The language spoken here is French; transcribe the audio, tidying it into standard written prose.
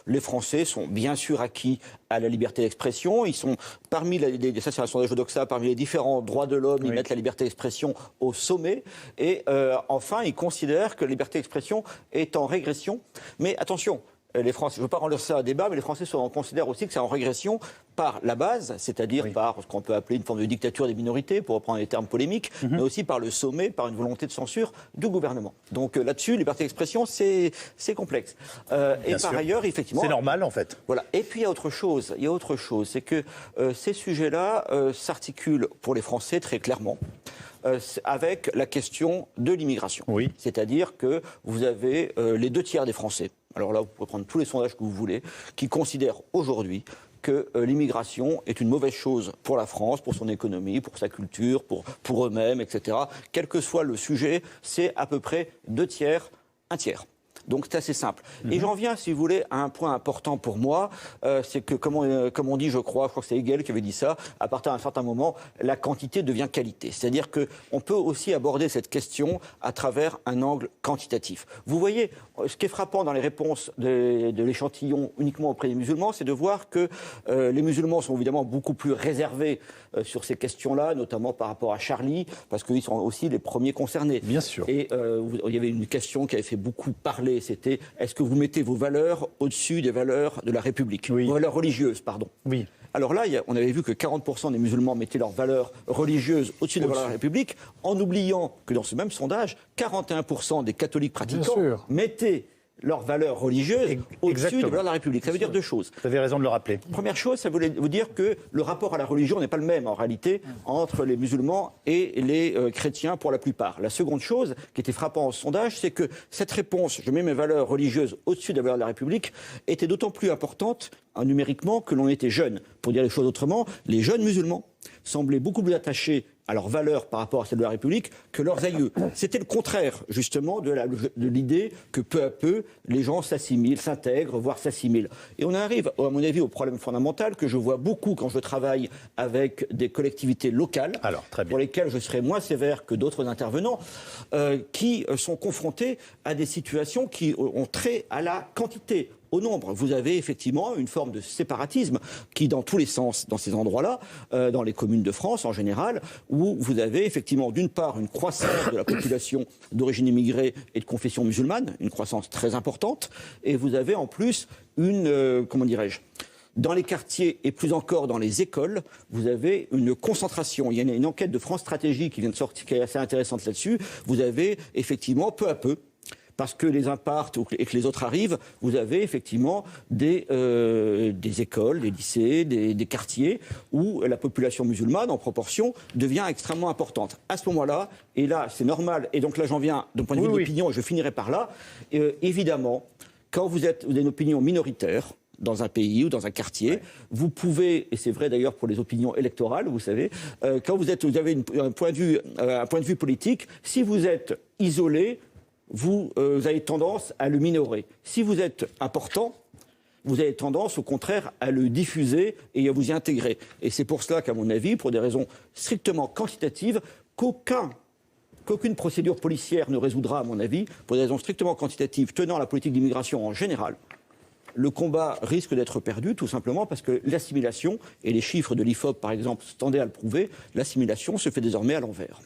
Les Français sont bien sûr acquis à la liberté d'expression. Ils sont parmi ça c'est un sondage Odoxa, parmi les différents droits de l'homme, ils mettent la liberté d'expression au sommet. Et enfin, ils considèrent que la liberté d'expression est en régression. Mais attention, les Français, je ne veux pas rendre ça un débat, mais les Français considèrent aussi que c'est en régression par la base, c'est-à-dire par ce qu'on peut appeler une forme de dictature des minorités, pour reprendre les termes polémiques, mais aussi par le sommet, par une volonté de censure du gouvernement. Donc là-dessus, liberté d'expression, c'est complexe. Et par ailleurs, effectivement... C'est normal, en fait. Voilà. Et puis, il y a autre chose, c'est que ces sujets-là s'articulent pour les Français très clairement avec la question de l'immigration. Oui. C'est-à-dire que vous avez les 2 tiers des Français, alors là, vous pouvez prendre tous les sondages que vous voulez, qui considèrent aujourd'hui que l'immigration est une mauvaise chose pour la France, pour son économie, pour sa culture, pour eux-mêmes, etc. Quel que soit le sujet, c'est à peu près 2 tiers, 1 tiers. Donc c'est assez simple. Et j'en viens, si vous voulez, à un point important pour moi, c'est que, comme on dit, je crois que c'est Hegel qui avait dit ça, à partir d'un certain moment, la quantité devient qualité. C'est-à-dire qu'on peut aussi aborder cette question à travers un angle quantitatif. Vous voyez, ce qui est frappant dans les réponses de l'échantillon uniquement auprès des musulmans, c'est de voir que les musulmans sont évidemment beaucoup plus réservés sur ces questions-là, notamment par rapport à Charlie, parce qu'ils sont aussi les premiers concernés. Bien sûr. Et il y avait une question qui avait fait beaucoup parler, c'était est-ce que vous mettez vos valeurs au-dessus des valeurs de la République, vos valeurs religieuses, pardon. Oui. Alors là, on avait vu que 40% des musulmans mettaient leurs valeurs religieuses au-dessus des valeurs de la République, en oubliant que dans ce même sondage, 41% des catholiques pratiquants mettaient leurs valeurs religieuses au-dessus des valeurs de la République. Ça veut dire 2 choses. Vous avez raison de le rappeler. Première chose, ça voulait vous dire que le rapport à la religion n'est pas le même en réalité entre les musulmans et les chrétiens pour la plupart. La seconde chose qui était frappante au sondage, c'est que cette réponse, je mets mes valeurs religieuses au-dessus des valeurs de la République, était d'autant plus importante numériquement que l'on était jeune. Pour dire les choses autrement, les jeunes musulmans semblaient beaucoup plus attachés à leurs valeurs par rapport à celles de la République que leurs aïeux. C'était le contraire, justement, de l'idée que peu à peu, les gens s'assimilent, s'intègrent, voire s'assimilent. Et on arrive, à mon avis, au problème fondamental que je vois beaucoup quand je travaille avec des collectivités locales, pour lesquelles je serai moins sévère que d'autres intervenants, qui sont confrontés à des situations qui ont trait à la quantité. Au nombre, vous avez effectivement une forme de séparatisme qui, dans tous les sens, dans ces endroits-là, dans les communes de France en général, où vous avez effectivement d'une part une croissance de la population d'origine immigrée et de confession musulmane, une croissance très importante, et vous avez en plus une, dans les quartiers et plus encore dans les écoles, vous avez une concentration. Il y a une enquête de France Stratégie qui vient de sortir, qui est assez intéressante là-dessus. Vous avez effectivement peu à peu, parce que les uns partent et que les autres arrivent, vous avez effectivement des écoles, des lycées, des quartiers où la population musulmane, en proportion, devient extrêmement importante. À ce moment-là, et là c'est normal, et donc là j'en viens d'un point de vue d'opinion, et je finirai par là, évidemment, quand vous avez une opinion minoritaire, dans un pays ou dans un quartier, vous pouvez, et c'est vrai d'ailleurs pour les opinions électorales, vous savez, quand vous avez un point de vue politique, si vous êtes isolé, vous avez tendance à le minorer. Si vous êtes important, vous avez tendance, au contraire, à le diffuser et à vous y intégrer. Et c'est pour cela qu'à mon avis, pour des raisons strictement quantitatives, qu'aucune procédure policière ne résoudra, à mon avis, pour des raisons strictement quantitatives tenant à la politique d'immigration en général, le combat risque d'être perdu, tout simplement parce que l'assimilation, et les chiffres de l'IFOP, par exemple, tendaient à le prouver, l'assimilation se fait désormais à l'envers.